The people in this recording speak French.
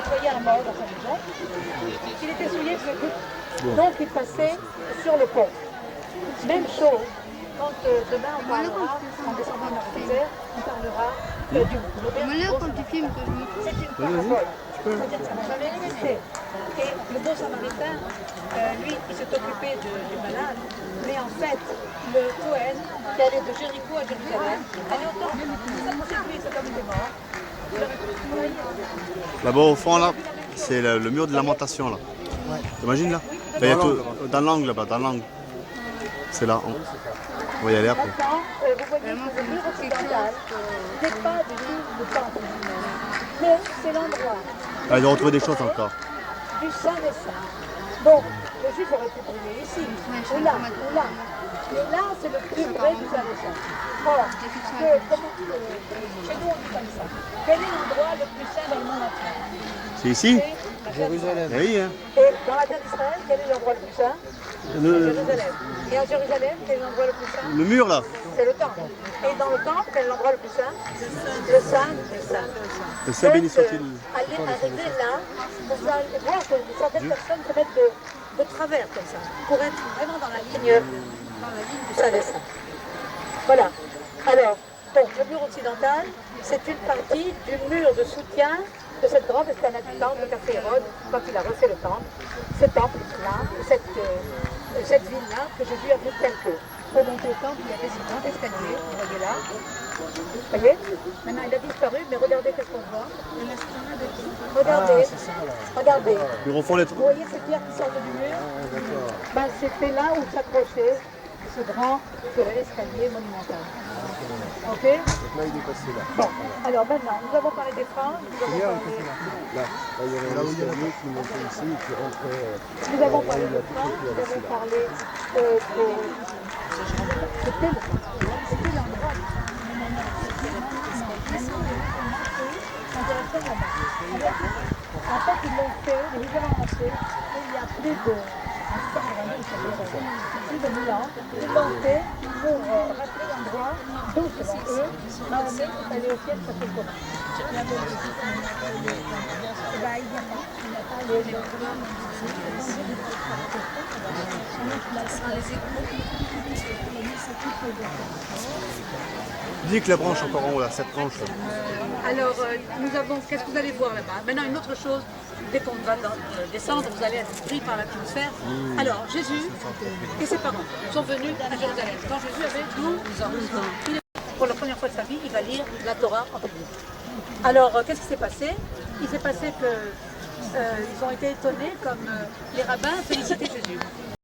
nettoyer un mort dans sa maison. Il était souillé de gouttes. Donc il passait sur le pont. Même chose, quand demain on parlera, en descendant de la terre, on parlera du c'est une parabole. C'est-à-dire que ça n'a jamais existé. Et le bon samaritain, lui, il s'est occupé du malade, mais en fait, le Cohen, qui allait de Jéricho à Jérusalem, allait au temple. C'est ça pour lui, cet homme était mort. Là-bas au fond, là, c'est le mur de lamentation, là. Ouais. T'imagines, là? Là, il y a tout, dans l'angle, là-bas, dans l'angle. C'est là. On va y aller après. Maintenant, vous voyez que le mur occidental n'est pas du tout le temple, mais c'est l'endroit Là, il doit retrouver des choses encore. du Saint des Saints. Donc, le juif aurait pu brûler ici, ou là, ou là. Mais là, c'est le plus vrai du Saint des Saints. Or, chez nous, on dit comme ça. Quel est l'endroit le plus saint dans le monde entier? C'est ici? Jérusalem. Eh oui, hein. Et dans la terre d'Israël, quel est l'endroit le plus saint? Jérusalem. Et à Jérusalem, quel est l'endroit le plus saint? Le mur, là. C'est le temple. Et dans le temple, quel est l'endroit le plus saint? Le Saint des Saints. Le Saint béni soit-il. Arriver là, vous allez voir que certaines personnes se mettent de travers comme ça, pour être vraiment dans la ligne du Saint des Saints. Voilà. Alors, donc le mur occidental, c'est une partie du mur de soutien de cette grande esplanade du temple qu'a fait Hérode quand il a refait le temple. Ce temple-là, cette ville-là que Jésus a vue telle que. Pour monter au temple, il y avait ce grand escalier, vous voyez là. Vous voyez? Maintenant, il a disparu, mais regardez qu'est-ce qu'on voit. Regardez, regardez. Le refond des Vous voyez ces pierres qui sortent du mur? Ben, c'était là où s'accrochait ce grand escalier monumental. Ok? Là, il est passé là. Bon, alors maintenant, nous avons parlé des franges, nous avons parlé, Là, il y avait un escalier qui montait ici et qui rentrait. nous avons parlé des franges, nous avons parlé c'était l'endroit. En fait, ils l'ont fait, les Israéliens il y a plus de 1000 ans, ils l'ont fait pour rappeler l'endroit d'où, selon eux, Mahomet est allé au ciel pour quelque chose. Il n'y a Dis que la branche encore en haut, là, cette branche. Alors, nous avons, qu'est-ce que vous allez voir là-bas? Maintenant, une autre chose, dès qu'on va descendre, vous allez être pris par l'atmosphère. Alors, Jésus et ses parents sont venus à Jérusalem. Quand Jésus avait 12 ans, pour la première fois de sa vie, il va lire la Torah en public. Alors, qu'est-ce qui s'est passé? Il s'est passé qu'ils ont été étonnés comme les rabbins félicitaient Jésus.